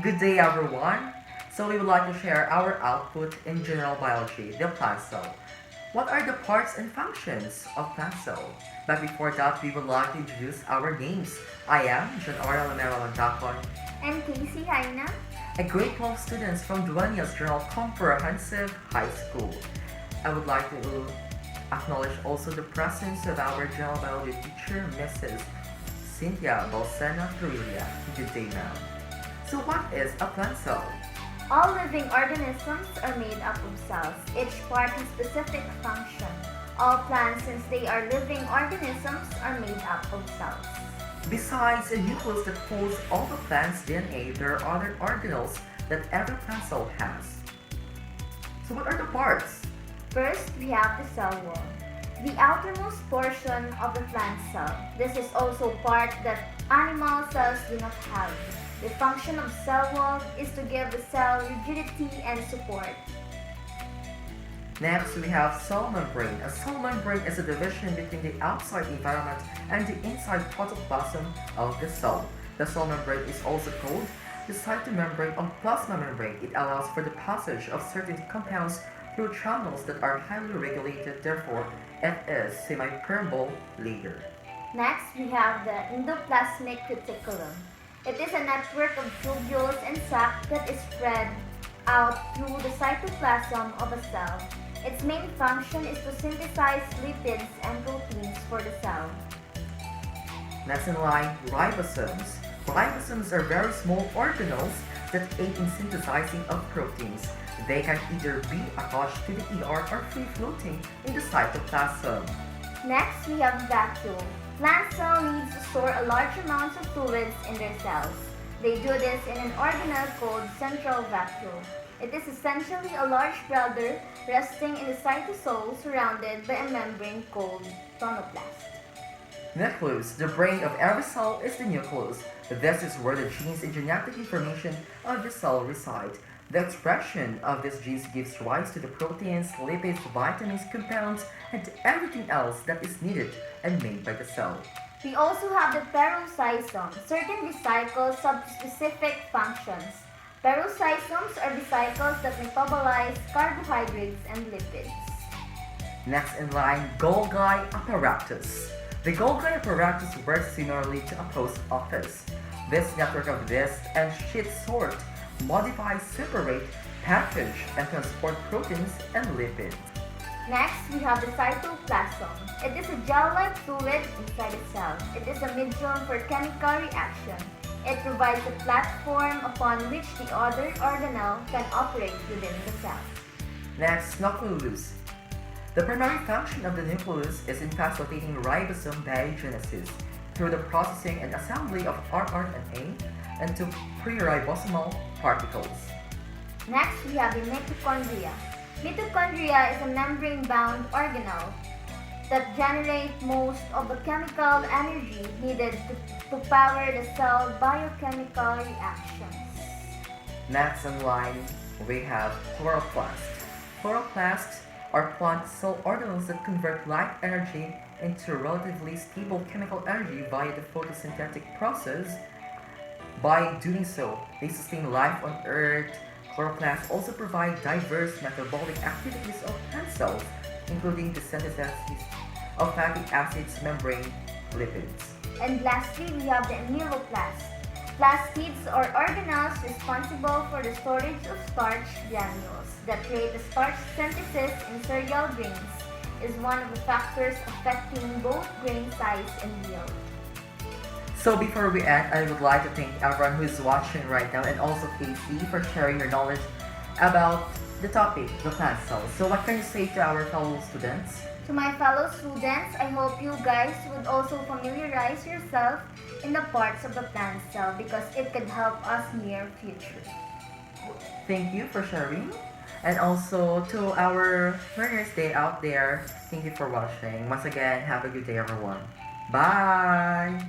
Good day, everyone. So we would like to share our output in general biology, the plant cell. What are the parts and functions of plant cell? But before that, we would like to introduce our names. I am John Aurel Romero Lantacon, And Casey Haina. a grade 12 student from Duenas General Comprehensive High School. I would like to acknowledge also the presence of our general biology teacher, Mrs. Cynthia Balsena Trillia. Good day, ma'am. So what is a plant cell? All living organisms are made up of cells. Each part has specific function. All plants, since they are living organisms, are made up of cells. Besides a nucleus that holds all the plant's DNA, there are other organelles that every plant cell has. So what are the parts? First, we have the cell wall, the outermost portion of the plant cell. This is also part that animal cells do not have. The function of cell wall is to give the cell rigidity and support. Next, we have cell membrane. A cell membrane is a division between the outside environment and the inside protoplasm of the cell. The cell membrane is also called the cytomembrane or plasma membrane. It allows for the passage of certain compounds through channels that are highly regulated, therefore, it is semi-permeable layer. Next, we have the endoplasmic reticulum. It is a network of tubules and sac that is spread out through the cytoplasm of a cell. Its main function is to synthesize lipids and proteins for the cell. Next in line, ribosomes. Ribosomes are very small organelles that aid in synthesizing of proteins. They can either be attached to the ER or free-floating in the cytoplasm. Next, we have vacuole. Plant cell needs to store a large amount of fluids in their cells. They do this in an organelle called central vacuole. It is essentially a large bladder resting in the cytosol surrounded by a membrane called tonoplast. Nucleus. The brain of every cell is the nucleus. This is where the genes and genetic information of the cell reside. The expression of these genes gives rise to the proteins, lipids, vitamins, compounds, and everything else that is needed and made by the cell. We also have the peroxisome. Certain vesicles have specific functions. Peroxisomes are vesicles that metabolize carbohydrates and lipids. Next in line, Golgi apparatus. The Golgi apparatus works similarly to a post office. This network of discs and sheets sort, modify, separate, package, and transport proteins and lipids. Next, we have the cytoplasm. It is a gel-like fluid inside a cell. It is a medium for chemical reaction. It provides a platform upon which the other organelle can operate within the cell. Next, nucleus. The primary function of the nucleus is in facilitating ribosome biogenesis through the processing and assembly of rRNA into pre-ribosomal particles. Next, we have the mitochondria. Mitochondria is a membrane-bound organelle that generate most of the chemical energy needed to power the cell biochemical reactions. Next in line, we have chloroplasts. Chloroplasts are plant cell organelles that convert light energy into relatively stable chemical energy via the photosynthetic process. By doing so, they sustain life on Earth. Chloroplasts also provide diverse metabolic activities of plant cells, including the synthesis of fatty acids, membrane, lipids. And lastly, we have the amyloplasts. Plastids are organelles responsible for the storage of starch granules that create the starch synthesis in cereal grains, is one of the factors affecting both grain size and yield. So before we end, I would like to thank everyone who is watching right now and also Casey for sharing your knowledge about the topic, the plant cells. So what can you say to our fellow students? To my fellow students, I hope you guys would also familiarize yourself in the parts of the plant cell because it could help us near future. Thank you for sharing. And also to our learners day out there, thank you for watching. Once again, have a good day everyone. Bye!